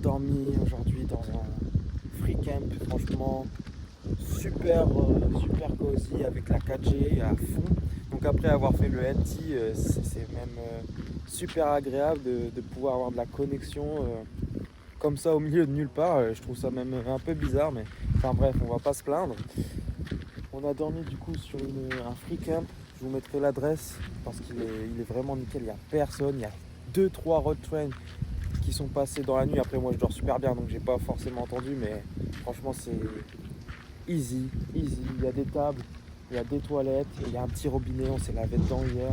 dormi aujourd'hui dans un free camp, franchement super cosy avec la 4G à fond. Donc après avoir fait le NT, c'est même super agréable de pouvoir avoir de la connexion comme ça au milieu de nulle part. Je trouve ça même un peu bizarre, mais enfin bref, on va pas se plaindre. On a dormi du coup sur un free camp. Je vous mettrai l'adresse parce qu'il est vraiment nickel. Il n'y a personne. Il y a 2-3 road trains qui sont passés dans la nuit. Après moi je dors super bien donc j'ai pas forcément entendu, mais franchement c'est easy. Il y a des tables, il y a des toilettes, il y a un petit robinet, on s'est lavé dedans hier.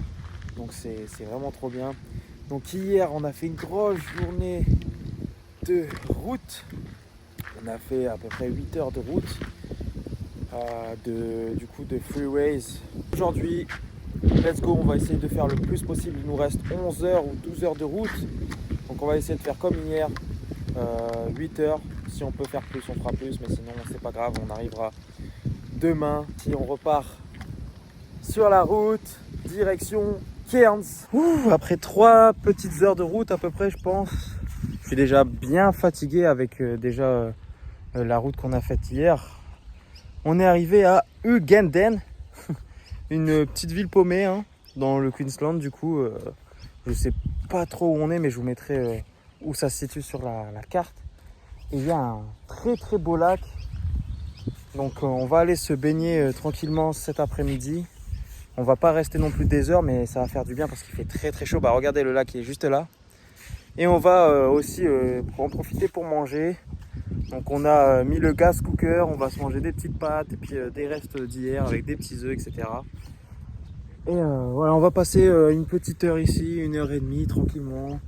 Donc c'est vraiment trop bien. Donc hier on a fait une grosse journée de route. On a fait à peu près 8 heures de route. De freeways. Aujourd'hui, let's go, on va essayer de faire le plus possible. Il nous reste 11 heures ou 12 heures de route. Donc on va essayer de faire comme hier, 8 heures. Si on peut faire plus, on fera plus, mais sinon c'est pas grave, on arrivera demain. Si on repart sur la route, direction Cairns. Après 3 petites heures de route à peu près, je pense. Je suis déjà bien fatigué avec la route qu'on a faite hier. On est arrivé à Uganden, une petite ville paumée dans le Queensland. Du coup, je sais pas trop où on est, mais je vous mettrai où ça se situe sur la carte. Et il y a un très très beau lac. Donc on va aller se baigner tranquillement cet après-midi. On va pas rester non plus des heures, mais ça va faire du bien parce qu'il fait très très chaud. Bah regardez, le lac qui est juste là. Et on va aussi en profiter pour manger. Donc on a mis le gas cooker, on va se manger des petites pâtes et puis des restes d'hier avec des petits œufs, etc. Et voilà, on va passer une petite heure ici, 1h30 tranquillement,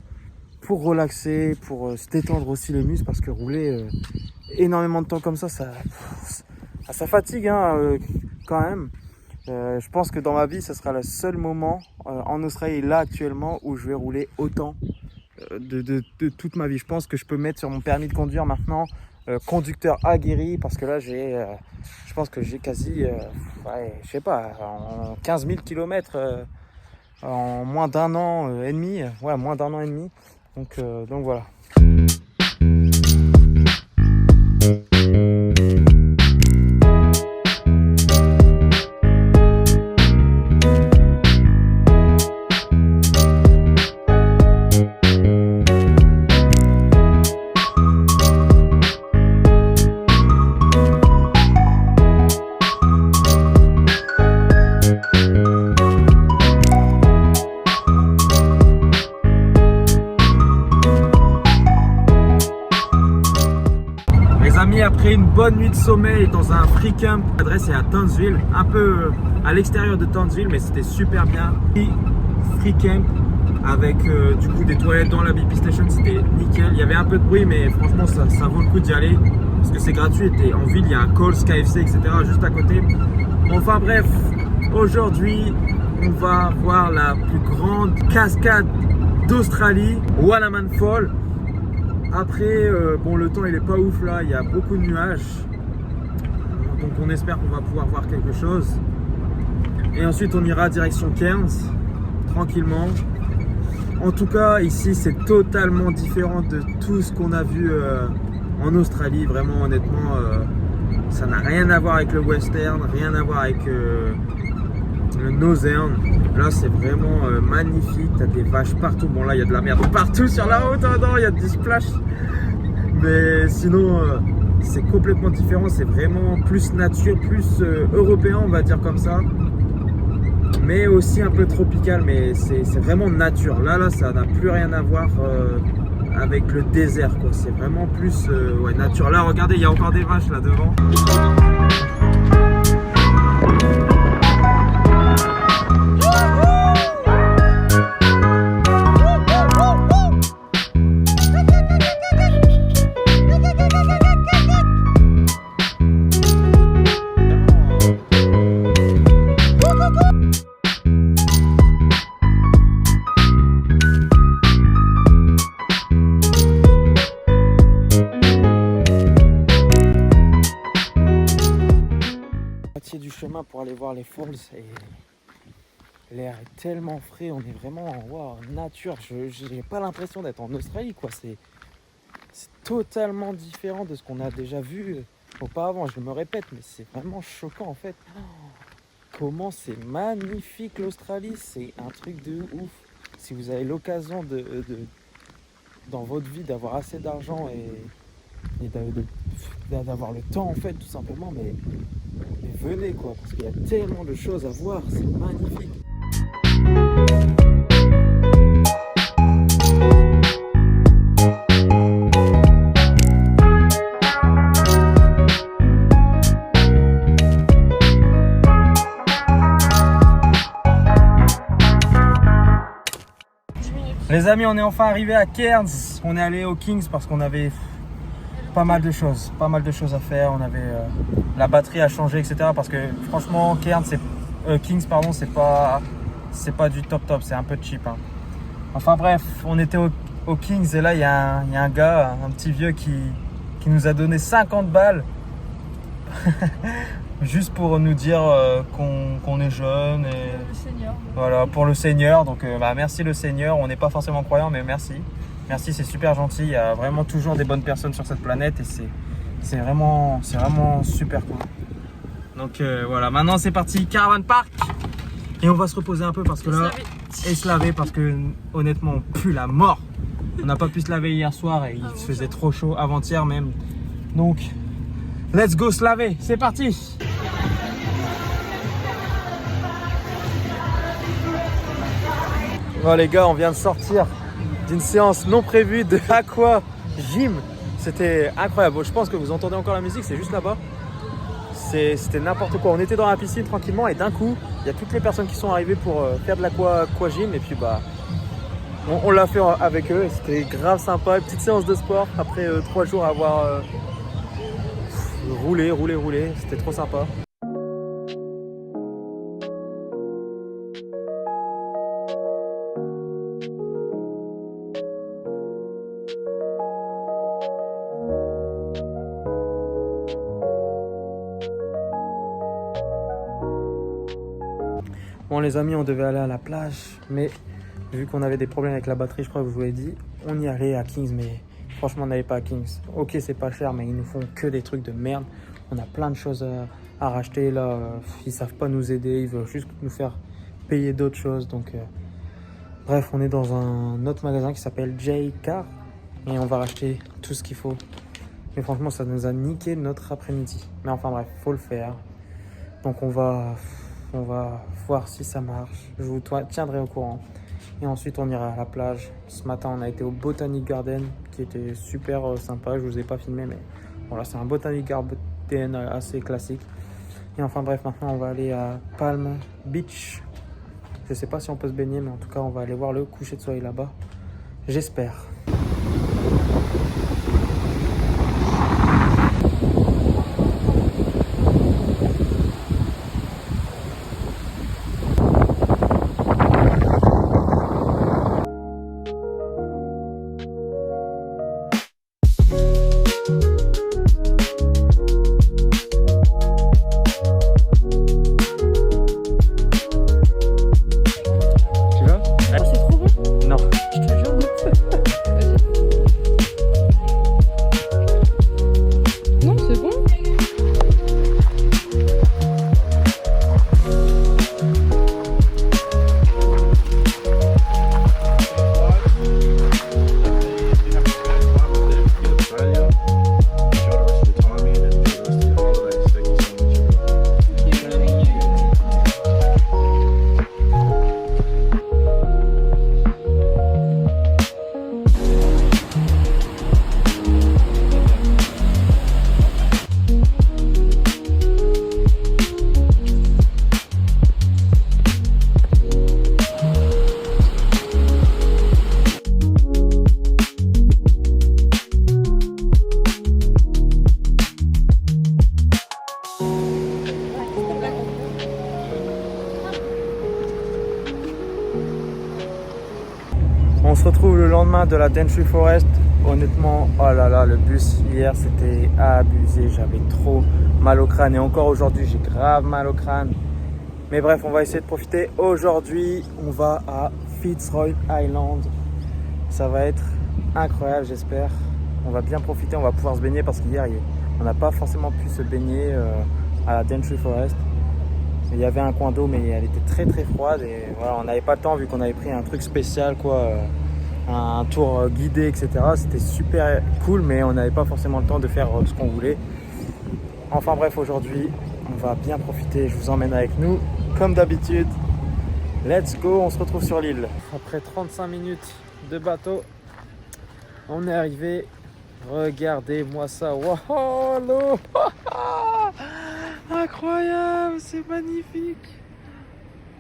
pour relaxer, pour se détendre aussi les muscles, parce que rouler énormément de temps comme ça fatigue quand même. Je pense que dans ma vie, ce sera le seul moment en Australie, là actuellement, où je vais rouler autant de toute ma vie. Je pense que je peux mettre sur mon permis de conduire maintenant conducteur aguerri, parce que là je pense que j'ai quasi je sais pas, en 15 000 km en moins d'un an et demi, moins d'un an et demi, donc voilà. Après une bonne nuit de sommeil dans un free camp, l'adresse est à Townsville, un peu à l'extérieur de Townsville, mais c'était super bien. Free camp avec du coup des toilettes dans la BP Station, c'était nickel. Il y avait un peu de bruit, mais franchement ça vaut le coup d'y aller parce que c'est gratuit. Et en ville il y a un Coles, KFC, etc. juste à côté. Enfin bref, aujourd'hui on va voir la plus grande cascade d'Australie, Wallaman Fall. Après, le temps il est pas ouf là, il y a beaucoup de nuages. Donc on espère qu'on va pouvoir voir quelque chose. Et ensuite on ira direction Cairns, tranquillement. En tout cas, ici c'est totalement différent de tout ce qu'on a vu en Australie. Vraiment, honnêtement, ça n'a rien à voir avec le western, rien à voir avec le northern. Là c'est vraiment magnifique, t'as des vaches partout. Bon là il y a de la merde partout sur la route, non, il y a des splash. Mais sinon c'est complètement différent, c'est vraiment plus nature, plus européen on va dire comme ça. Mais aussi un peu tropical, mais c'est vraiment nature. Là ça n'a plus rien à voir avec le désert quoi. C'est vraiment plus nature. Là regardez, il y a encore des vaches là devant. Du chemin pour aller voir les falls et l'air est tellement frais, on est vraiment en nature. Je n'ai pas l'impression d'être en Australie quoi. C'est totalement différent de ce qu'on a déjà vu auparavant. Je me répète, mais c'est vraiment choquant en fait. Comment c'est magnifique l'Australie, c'est un truc de ouf. Si vous avez l'occasion dans votre vie d'avoir assez d'argent et d'avoir le temps en fait tout simplement, mais venez quoi, parce qu'il y a tellement de choses à voir, c'est magnifique. Les amis, on est enfin arrivé à Cairns. On est allé au Kings parce qu'on avait pas mal de choses à faire. On avait la batterie à changer, etc. Parce que franchement, Kings, pardon, c'est pas du top, c'est un peu cheap. Hein. Enfin bref, on était au Kings et là il y a un gars, un petit vieux qui nous a donné 50 balles. Juste pour nous dire qu'on est jeune et le Seigneur. Voilà, pour le Seigneur. Donc merci le Seigneur. On n'est pas forcément croyant, mais merci. Merci, c'est super gentil. Il y a vraiment toujours des bonnes personnes sur cette planète et c'est vraiment super cool. Donc voilà, maintenant c'est parti, Caravan Park. Et on va se reposer un peu parce que là, et se laver parce que honnêtement on pue la mort. On n'a pas pu se laver hier soir et il faisait trop chaud, avant-hier même. Donc let's go se laver, c'est parti. Bon les gars, on vient de sortir d'une séance non prévue de Aqua Gym. C'était incroyable. Je pense que vous entendez encore la musique, c'est juste là-bas. C'était n'importe quoi. On était dans la piscine tranquillement et d'un coup, il y a toutes les personnes qui sont arrivées pour faire de l'Aqua Gym. Et puis bah, on l'a fait avec eux et c'était grave sympa. Une petite séance de sport après 3 jours à avoir roulé. C'était trop sympa. Bon les amis, on devait aller à la plage, mais vu qu'on avait des problèmes avec la batterie, je crois que je vous l'ai dit, on y allait à Kings, mais franchement on n'allait pas à Kings. Ok, c'est pas cher, mais ils nous font que des trucs de merde. On a plein de choses à racheter là, ils savent pas nous aider, ils veulent juste nous faire payer d'autres choses. Donc bref, on est dans un autre magasin qui s'appelle J-Car et on va racheter tout ce qu'il faut. Mais franchement, ça nous a niqué notre après-midi. Mais enfin bref, faut le faire. Donc on va voir si ça marche. Je vous tiendrai au courant. Et ensuite, on ira à la plage. Ce matin, on a été au Botanic Garden, qui était super sympa. Je vous ai pas filmé, mais voilà, c'est un Botanic Garden assez classique. Et enfin bref, maintenant, on va aller à Palm Beach. Je sais pas si on peut se baigner, mais en tout cas, on va aller voir le coucher de soleil là-bas. J'espère. On se retrouve le lendemain de la Daintree Forest. Honnêtement, oh là là, le bus hier c'était abusé. J'avais trop mal au crâne et encore aujourd'hui j'ai grave mal au crâne. Mais bref, on va essayer de profiter. Aujourd'hui, on va à Fitzroy Island. Ça va être incroyable, j'espère. On va bien profiter, on va pouvoir se baigner parce qu'hier on n'a pas forcément pu se baigner à la Daintree Forest. Il y avait un coin d'eau mais elle était très très froide et voilà, on n'avait pas le temps vu qu'on avait pris un truc spécial quoi, un tour guidé etc. C'était super cool mais on n'avait pas forcément le temps de faire ce qu'on voulait. Enfin bref, aujourd'hui on va bien profiter, je vous emmène avec nous comme d'habitude. Let's go, on se retrouve sur l'île. Après 35 minutes de bateau, on est arrivé. Regardez-moi ça. Wow, l'eau. Incroyable, c'est magnifique.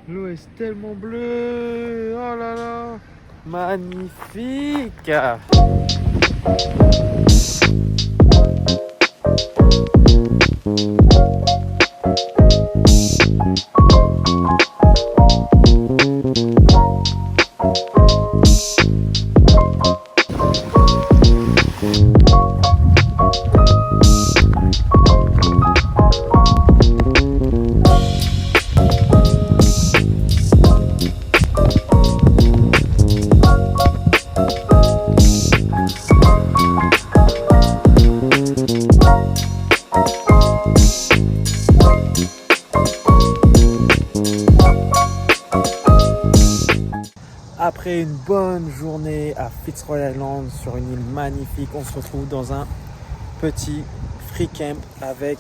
L'eau est tellement bleue. Oh là là. Magnifique. Après une bonne journée à Fitzroy Island sur une île magnifique, on se retrouve dans un petit free camp avec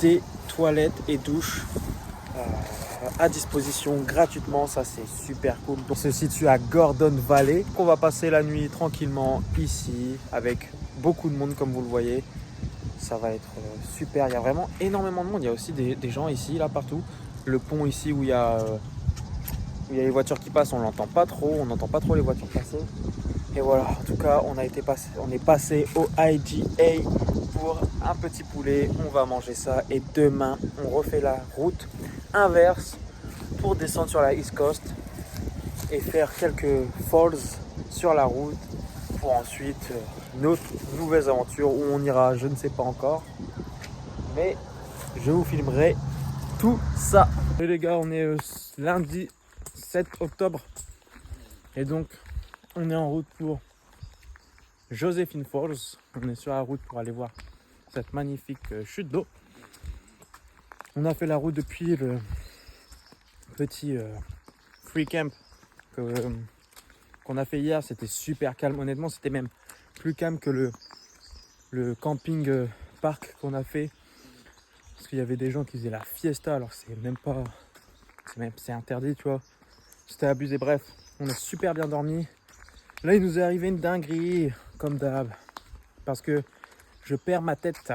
des toilettes et douches à disposition gratuitement. Ça c'est super cool. On se situe à Gordon Valley. On va passer la nuit tranquillement ici avec beaucoup de monde comme vous le voyez. Ça va être super. Il y a vraiment énormément de monde. Il y a aussi des gens ici, là partout. Le pont ici où il y a les voitures qui passent, on l'entend pas trop, on n'entend pas trop les voitures passer. Et voilà, en tout cas, on est passé au IGA pour un petit poulet. On va manger ça et demain, on refait la route inverse pour descendre sur la East Coast et faire quelques falls sur la route pour ensuite notre nouvelle aventure où on ira, je ne sais pas encore, mais je vous filmerai tout ça. Et les gars, on est lundi 7 octobre et donc on est en route pour Josephine Falls. On est sur la route pour aller voir cette magnifique chute d'eau. On a fait la route depuis le petit free camp qu'on a fait hier. C'était super calme, honnêtement c'était même plus calme que le camping park qu'on a fait parce qu'il y avait des gens qui faisaient la fiesta alors c'est même pas, c'est interdit tu vois. C'était abusé. Bref, on a super bien dormi. Là, il nous est arrivé une dinguerie, comme d'hab, parce que je perds ma tête.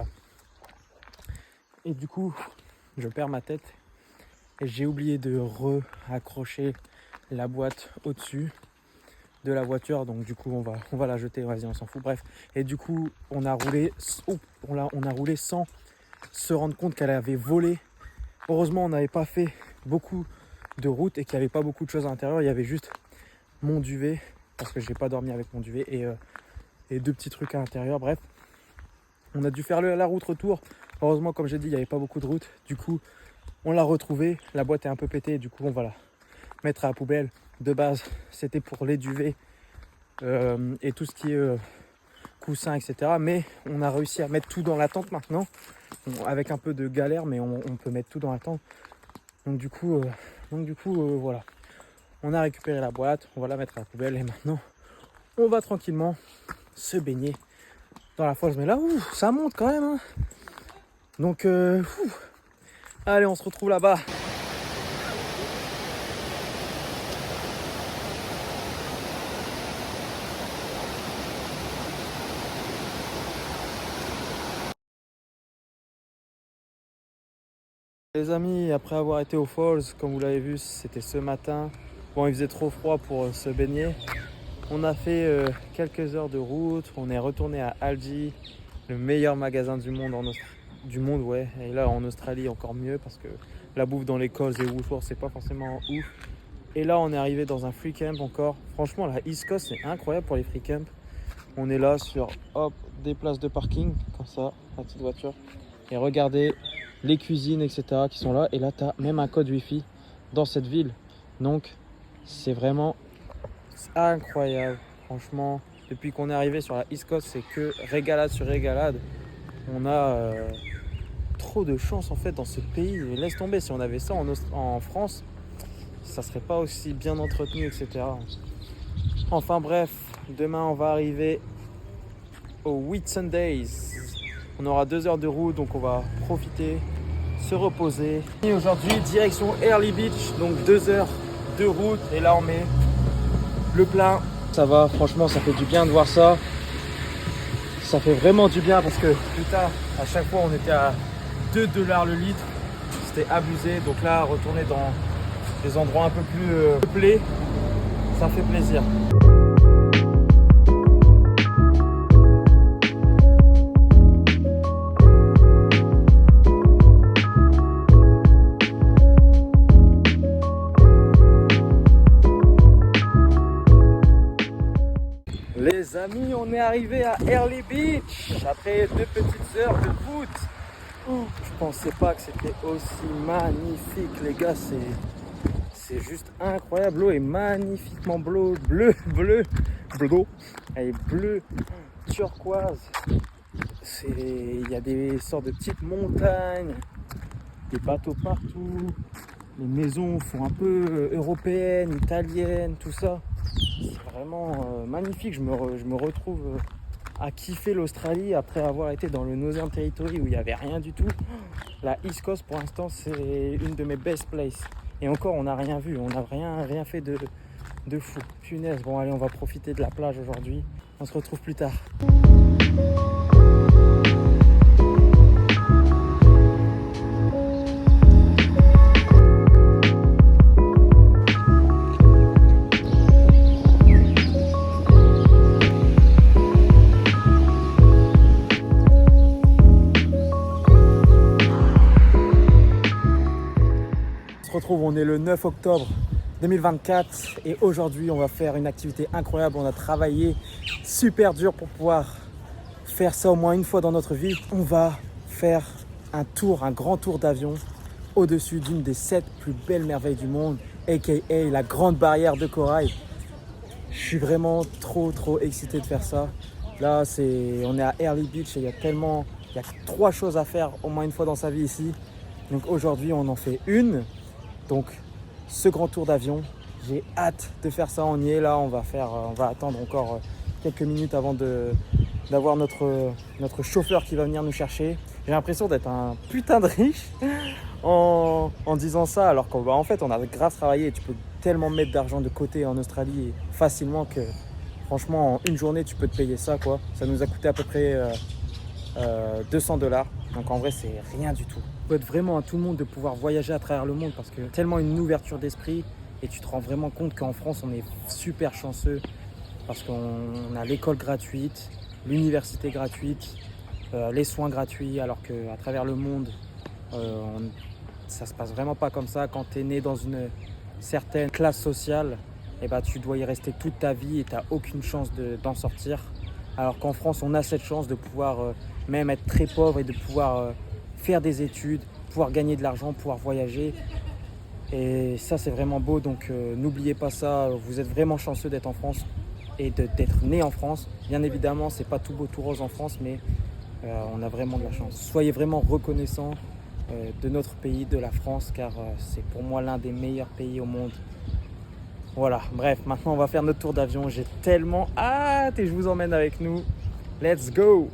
Et du coup, je perds ma tête et j'ai oublié de raccrocher la boîte au-dessus de la voiture. Donc du coup, on va la jeter. Vas-y, on s'en fout. Bref. Et du coup, on a roulé sans se rendre compte qu'elle avait volé. Heureusement, on n'avait pas fait beaucoup de route et qu'il n'y avait pas beaucoup de choses à l'intérieur. Il y avait juste mon duvet parce que j'ai pas dormi avec mon duvet et deux petits trucs à l'intérieur. Bref, on a dû faire la route retour. Heureusement, comme j'ai dit, il n'y avait pas beaucoup de route. Du coup, on l'a retrouvée. La boîte est un peu pétée. Du coup, on va la mettre à la poubelle. De base, c'était pour les duvets et tout ce qui est coussin, etc. Mais on a réussi à mettre tout dans la tente maintenant. Avec un peu de galère, mais on peut mettre tout dans la tente. Donc du coup, voilà. On a récupéré la boîte, on va la mettre à la poubelle et maintenant, on va tranquillement se baigner dans la falls. Mais là, ça monte quand même. Hein. Donc, allez, on se retrouve là-bas. Les amis, après avoir été aux falls, comme vous l'avez vu, c'était ce matin. Bon, il faisait trop froid pour se baigner. On a fait quelques heures de route. On est retourné à Aldi, le meilleur magasin du monde ouais. Et là, en Australie, encore mieux parce que la bouffe dans les Coles et Woolworths, c'est pas forcément ouf. Et là, on est arrivé dans un free camp encore. Franchement, la East Coast, c'est incroyable pour les free camps. On est là sur, des places de parking, comme ça, la petite voiture. Et regardez les cuisines, etc. qui sont là. Et là, tu as même un code Wi-Fi dans cette ville. Donc, c'est vraiment incroyable. Franchement, depuis qu'on est arrivé sur la East Coast, c'est que régalade sur régalade. On a trop de chance en fait dans ce pays. Laisse tomber, si on avait ça en France, ça serait pas aussi bien entretenu, etc. Enfin bref, demain on va arriver au Whitsundays. On aura 2 heures de route, donc on va profiter, se reposer. Et aujourd'hui, direction Early Beach, donc 2 heures de route. Et là, on met le plein. Ça va, franchement, ça fait du bien de voir ça. Ça fait vraiment du bien parce que putain, à chaque fois, on était à 2 $ le litre. C'était abusé. Donc là, retourner dans des endroits un peu plus peuplés, ça fait plaisir. Les amis, on est arrivé à Early Beach après 2 petites heures de route. Je pensais pas que c'était aussi magnifique, les gars. C'est juste incroyable. L'eau est magnifiquement bleu. Elle est bleue, turquoise. Il y a des sortes de petites montagnes, des bateaux partout. Les maisons font un peu européennes, italiennes, tout ça. C'est vraiment magnifique. Je me retrouve à kiffer l'Australie après avoir été dans le Northern Territory où il n'y avait rien du tout. La East Coast pour l'instant c'est une de mes best places. Et encore on n'a rien vu, on n'a rien fait de fou. Punaise, bon allez on va profiter de la plage aujourd'hui. On se retrouve plus tard. On est le 9 octobre 2024 et aujourd'hui on va faire une activité incroyable. On a travaillé super dur pour pouvoir faire ça au moins une fois dans notre vie. On va faire un grand tour d'avion au-dessus d'une des 7 plus belles merveilles du monde, aka la Grande Barrière de Corail. Je suis vraiment trop excité de faire ça. Là on est à Early Beach et il y a 3 choses à faire au moins une fois dans sa vie ici. Donc aujourd'hui on en fait une. Donc ce grand tour d'avion, j'ai hâte de faire ça. On y est là, on va attendre encore quelques minutes avant d'avoir notre chauffeur qui va venir nous chercher. J'ai l'impression d'être un putain de riche en disant ça, alors qu'en fait on a grave travaillé et tu peux tellement mettre d'argent de côté en Australie facilement que franchement en une journée tu peux te payer ça quoi. Ça nous a coûté à peu près 200 $. Donc en vrai c'est rien du tout. Ça peut être vraiment à tout le monde de pouvoir voyager à travers le monde parce que tellement une ouverture d'esprit et tu te rends vraiment compte qu'en France on est super chanceux parce qu'on a l'école gratuite, l'université gratuite, les soins gratuits, alors qu'à travers le monde ça se passe vraiment pas comme ça. Quand tu es né dans une certaine classe sociale, et bah, tu dois y rester toute ta vie et tu n'as aucune chance d'en sortir. Alors qu'en France on a cette chance de pouvoir même être très pauvre et de pouvoir faire des études, pouvoir gagner de l'argent, pouvoir voyager. Et ça c'est vraiment beau, donc n'oubliez pas ça, vous êtes vraiment chanceux d'être en France et d'être né en France. Bien évidemment c'est pas tout beau tout rose en France, mais on a vraiment de la chance. Soyez vraiment reconnaissants de notre pays, de la France, car c'est pour moi l'un des meilleurs pays au monde. Voilà, bref, maintenant on va faire notre tour d'avion. J'ai tellement hâte et je vous emmène avec nous. Let's go!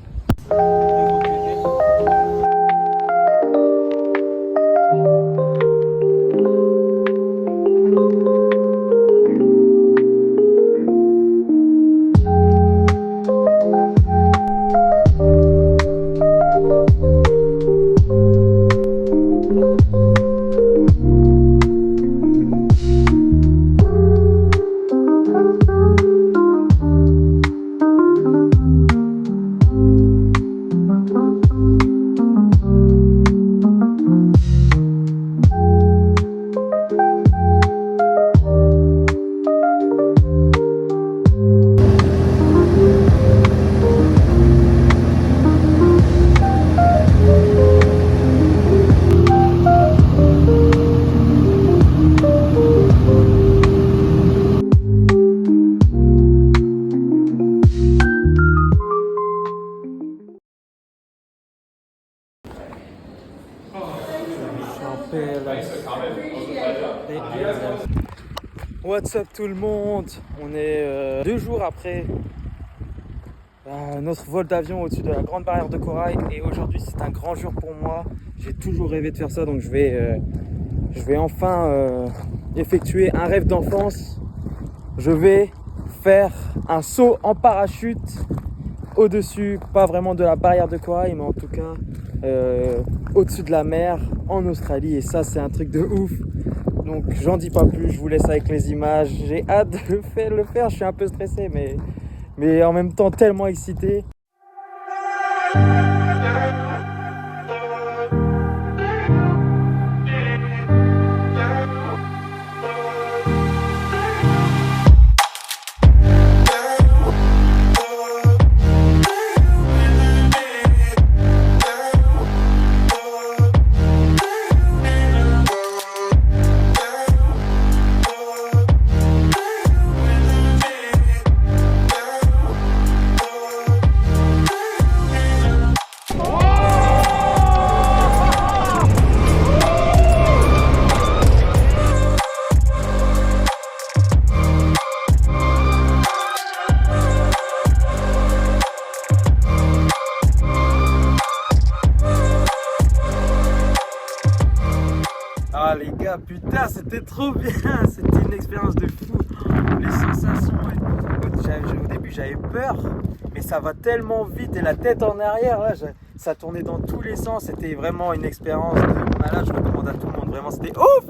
What's up tout le monde? On est 2 jours après notre vol d'avion au-dessus de la grande barrière de corail et aujourd'hui c'est un grand jour pour moi. J'ai toujours rêvé de faire ça, donc je vais enfin effectuer un rêve d'enfance. Je vais faire un saut en parachute au-dessus, pas vraiment de la barrière de corail, mais en tout cas au-dessus de la mer en Australie, et ça c'est un truc de ouf. Donc j'en dis pas plus, je vous laisse avec les images. J'ai hâte de le faire, je suis un peu stressé mais en même temps tellement excité. Ah les gars, putain, c'était trop bien, c'était une expérience de fou. Les sensations, au début j'avais peur, mais ça va tellement vite et la tête en arrière, là, ça tournait dans tous les sens. C'était vraiment une expérience de malade, je recommande à tout le monde, vraiment c'était ouf.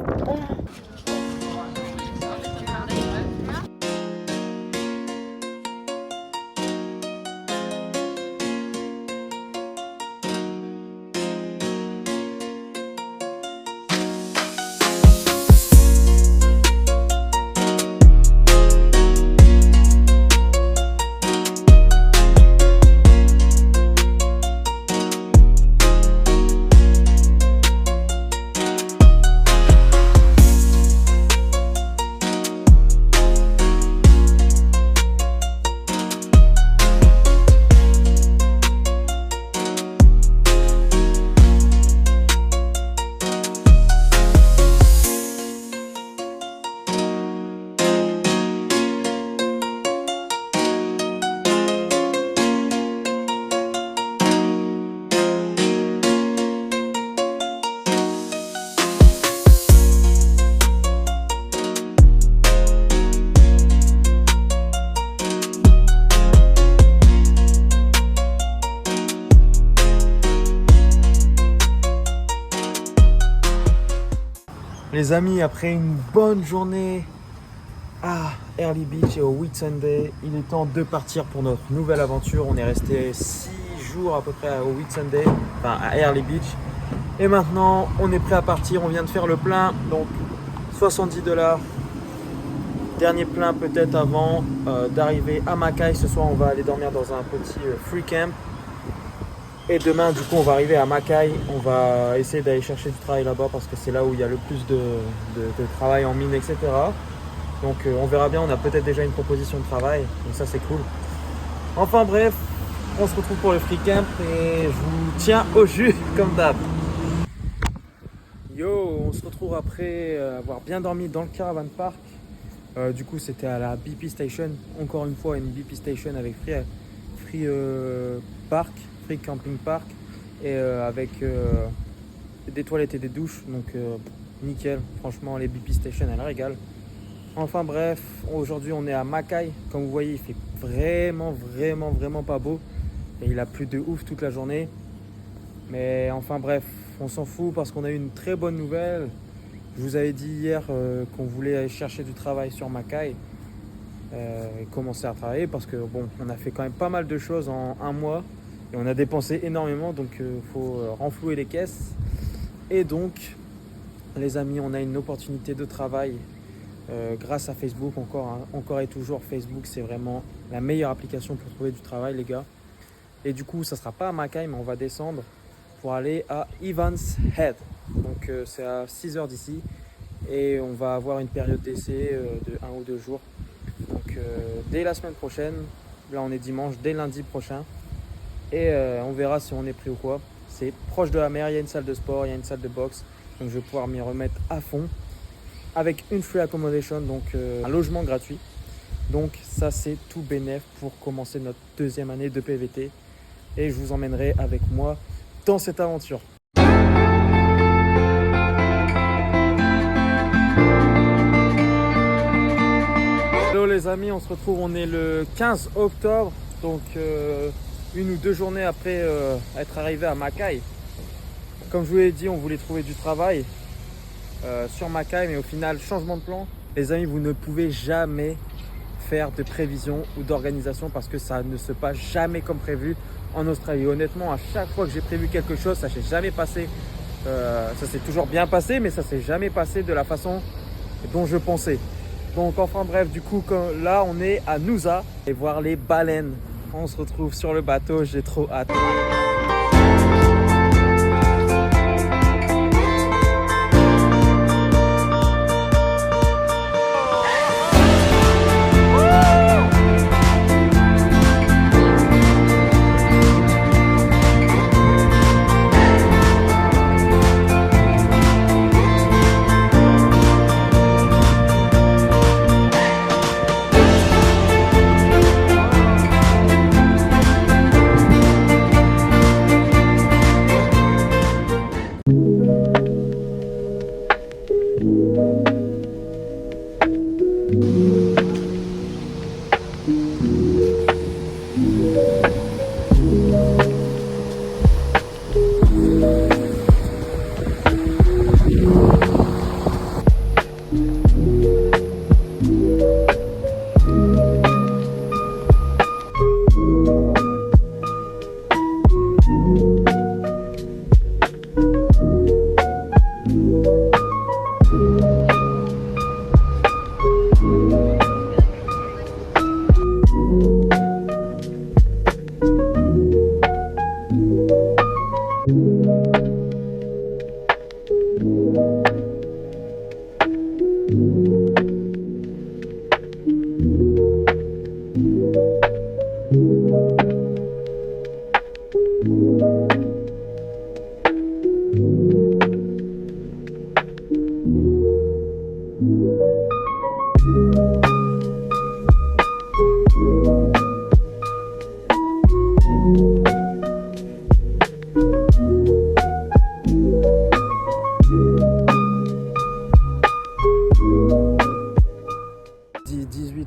Les amis, après une bonne journée à Airlie Beach et au Whitsunday, il est temps de partir pour notre nouvelle aventure. On est resté 6 jours à peu près au Whitsunday, enfin à Airlie Beach. Et maintenant, on est prêt à partir. On vient de faire le plein, donc $70. Dernier plein peut-être avant d'arriver à Mackay. Ce soir, on va aller dormir dans un petit free camp. Et demain, du coup, on va arriver à Mackay. On va essayer d'aller chercher du travail là-bas parce que c'est là où il y a le plus de travail en mine, etc. Donc, on verra bien. On a peut-être déjà une proposition de travail. Donc, ça, c'est cool. Enfin, bref, on se retrouve pour le free camp et je vous tiens au jus comme d'hab. Yo, on se retrouve après avoir bien dormi dans le caravan park. Du coup, c'était à la BP Station. Encore une fois, une BP Station avec free camping park et avec des toilettes et des douches, donc nickel. Franchement, les BP Station, elles régalent. Enfin bref, aujourd'hui on est à Mackay. Comme vous voyez, il fait vraiment pas beau et il a plu de ouf toute la journée, mais enfin bref, on s'en fout parce qu'on a eu une très bonne nouvelle. Je vous avais dit hier qu'on voulait aller chercher du travail sur Mackay et commencer à travailler parce que bon, on a fait quand même pas mal de choses en un mois et on a dépensé énormément, donc faut renflouer les caisses. Et donc les amis, on a une opportunité de travail grâce à Facebook, encore et toujours. Facebook, c'est vraiment la meilleure application pour trouver du travail, les gars. Et du coup, ça sera pas à Mackay, mais on va descendre pour aller à Evans Head. Donc c'est à 6 heures d'ici et on va avoir une période d'essai de 1 ou 2 jours. Donc dès la semaine prochaine, là on est dimanche, dès lundi prochain. Et on verra si on est pris ou quoi. c'est proche de la mer, il y a une salle de sport, il y a une salle de boxe. Donc je vais pouvoir m'y remettre à fond avec une free accommodation, donc un logement gratuit. Donc ça c'est tout bénef pour commencer notre deuxième année de PVT. Et je vous emmènerai avec moi dans cette aventure. Hello les amis, on se retrouve, on est le 15 octobre, donc une ou deux journées après être arrivé à Mackay. Comme je vous l'ai dit, on voulait trouver du travail sur Mackay, mais au final, changement de plan. Les amis, vous ne pouvez jamais faire de prévision ou d'organisation parce que ça ne se passe jamais comme prévu en Australie. Honnêtement, à chaque fois que j'ai prévu quelque chose, ça s'est jamais passé. Ça s'est toujours bien passé, mais ça s'est jamais passé de la façon dont je pensais. Donc enfin bref, du coup là on est à Noosa et voir les baleines. On se retrouve sur le bateau, j'ai trop hâte.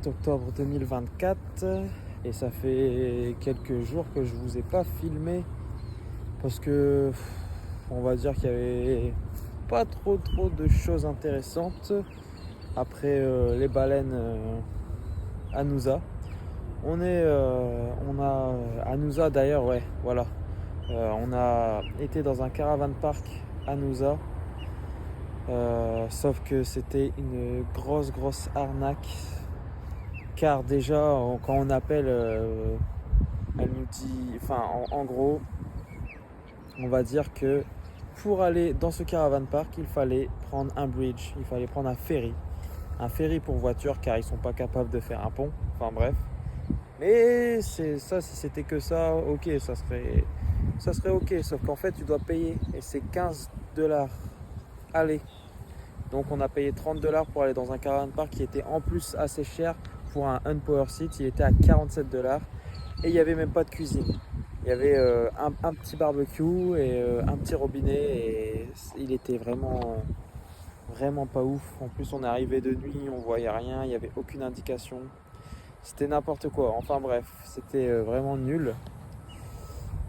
Octobre 2024 et ça fait quelques jours que je vous ai pas filmé parce que on va dire qu'il y avait pas trop de choses intéressantes après les baleines à Noosa. On a à Noosa d'ailleurs, ouais, voilà. On a été dans un caravan park à Noosa, sauf que c'était une grosse arnaque. Car déjà, quand on appelle, elle nous dit, enfin en gros, on va dire que pour aller dans ce caravan park, il fallait prendre un bridge, il fallait prendre un ferry pour voiture, car ils sont pas capables de faire un pont. Enfin bref. Mais c'est ça, si c'était que ça, ok, ça serait ok. Sauf qu'en fait, tu dois payer et c'est 15 $ aller. Donc on a payé 30 $ pour aller dans un caravan park qui était en plus assez cher. Pour un Unpower Seat, il était à 47 $ et il n'y avait même pas de cuisine. Il y avait un petit barbecue et un petit robinet et il était vraiment pas ouf. En plus on est arrivé de nuit, on voyait rien, il n'y avait aucune indication. C'était n'importe quoi. Enfin bref, c'était vraiment nul.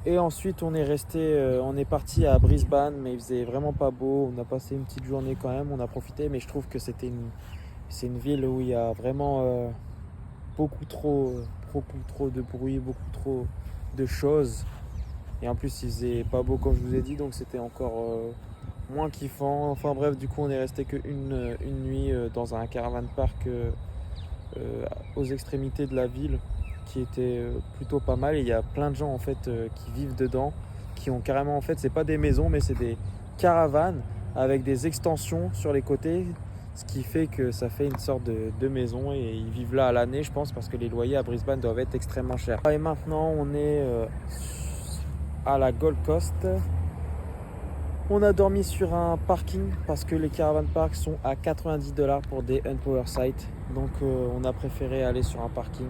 Et ensuite on est parti à Brisbane, mais il faisait vraiment pas beau. On a passé une petite journée quand même, on a profité, mais je trouve que c'est une ville où il y a vraiment beaucoup trop de bruit, beaucoup trop de choses. Et en plus il faisait pas beau comme je vous ai dit, donc c'était encore moins kiffant. Enfin bref, du coup on est resté qu'une nuit dans un caravan park aux extrémités de la ville, qui était plutôt pas mal. Et il y a plein de gens en fait qui vivent dedans, qui ont carrément, en fait c'est pas des maisons mais c'est des caravanes avec des extensions sur les côtés, ce qui fait que ça fait une sorte de maison et ils vivent là à l'année, je pense, parce que les loyers à Brisbane doivent être extrêmement chers. Et maintenant on est à la Gold Coast On a dormi sur un parking parce que les caravan parks sont à 90 $ pour des unpower sites. Donc on a préféré aller sur un parking.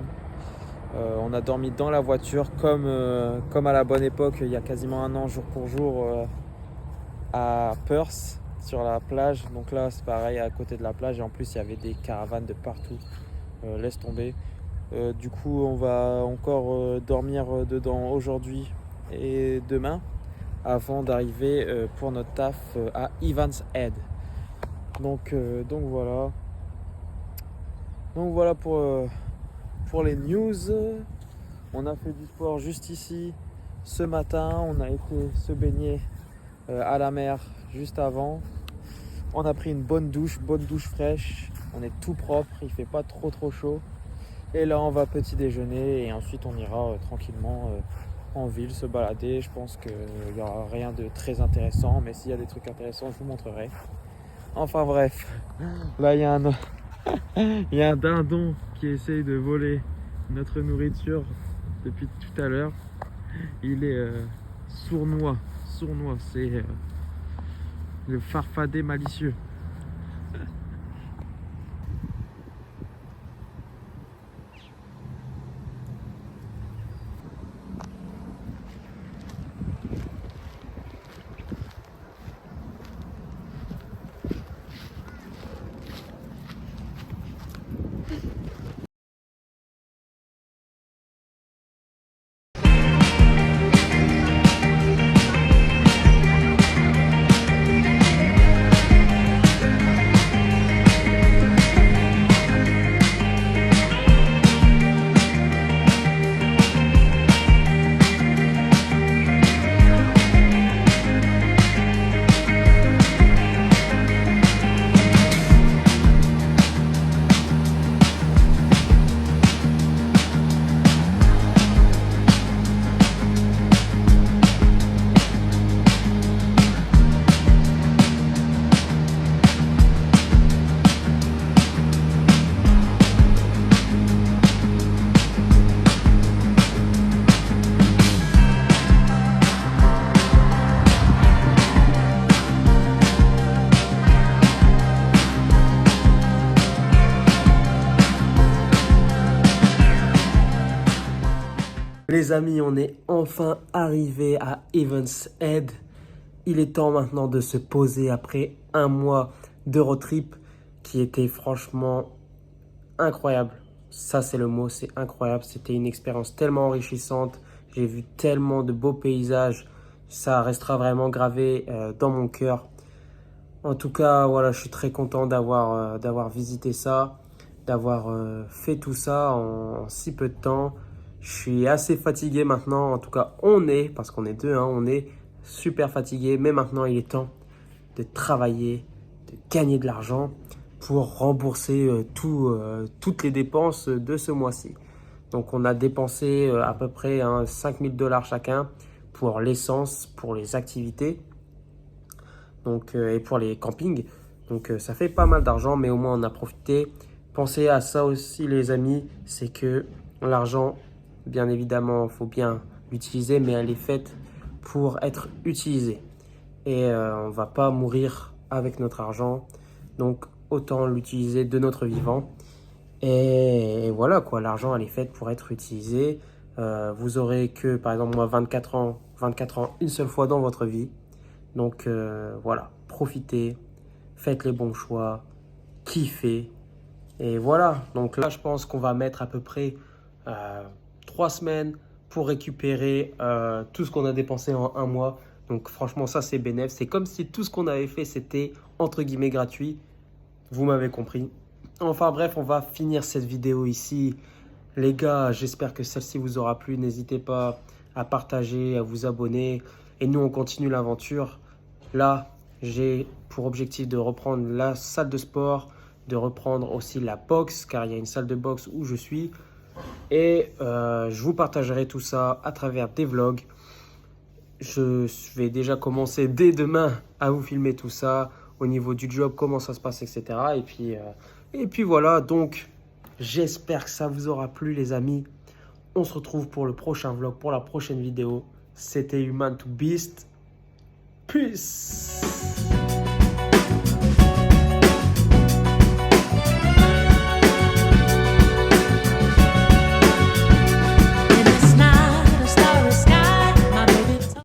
On a dormi dans la voiture comme à la bonne époque, il y a quasiment un an, jour pour jour, à Perth, sur la plage. Donc là c'est pareil, à côté de la plage, et en plus il y avait des caravanes de partout. Laisse tomber. Du coup on va encore dormir dedans aujourd'hui et demain, avant d'arriver pour notre taf à Evans Head. Donc voilà. Donc voilà pour les news. On a fait du sport juste ici ce matin. On a été se baigner à la mer juste avant. On a pris une bonne douche fraîche. On est tout propre, il fait pas trop chaud. Et là on va petit déjeuner et ensuite on ira tranquillement en ville se balader. Je pense qu'il n'y aura rien de très intéressant, mais s'il y a des trucs intéressants je vous montrerai. Enfin bref, là il y a un dindon qui essaye de voler notre nourriture depuis tout à l'heure. Il est sournois, c'est le farfadet malicieux. Les amis, on est enfin arrivé à Evans Head. Il est temps maintenant de se poser après un mois de road trip qui était franchement incroyable. Ça, c'est le mot, c'est incroyable. C'était une expérience tellement enrichissante. J'ai vu tellement de beaux paysages. Ça restera vraiment gravé dans mon cœur. En tout cas, voilà, je suis très content d'avoir visité ça, d'avoir fait tout ça en si peu de temps. Je suis assez fatigué maintenant, en tout cas parce qu'on est deux, hein, on est super fatigué. Mais maintenant, il est temps de travailler, de gagner de l'argent pour rembourser toutes les dépenses de ce mois-ci. Donc, on a dépensé à peu près 5 000 $ chacun pour l'essence, pour les activités et pour les campings. Donc, ça fait pas mal d'argent, mais au moins on a profité. Pensez à ça aussi, les amis, c'est que l'argent, bien évidemment, il faut bien l'utiliser, mais elle est faite pour être utilisée. Et on ne va pas mourir avec notre argent. Donc, autant l'utiliser de notre vivant. Et voilà quoi, l'argent, elle est faite pour être utilisée. Vous aurez que, par exemple, moi, 24 ans, une seule fois dans votre vie. Donc, voilà, profitez, faites les bons choix, kiffez. Et voilà, donc là, je pense qu'on va mettre à peu près 3 semaines pour récupérer tout ce qu'on a dépensé en un mois. Donc franchement, ça, c'est bénéf. C'est comme si tout ce qu'on avait fait, c'était entre guillemets gratuit. Vous m'avez compris. Enfin bref, on va finir cette vidéo ici. Les gars, j'espère que celle-ci vous aura plu. N'hésitez pas à partager, à vous abonner. Et nous, on continue l'aventure. Là, j'ai pour objectif de reprendre la salle de sport, de reprendre aussi la boxe, car il y a une salle de boxe où je suis. Et je vous partagerai tout ça à travers des vlogs. Je vais déjà commencer dès demain à vous filmer tout ça, au niveau du job, comment ça se passe, etc. Et puis voilà, donc j'espère que ça vous aura plu les amis. On se retrouve pour le prochain vlog, pour la prochaine vidéo. C'était Human to Beast. Peace.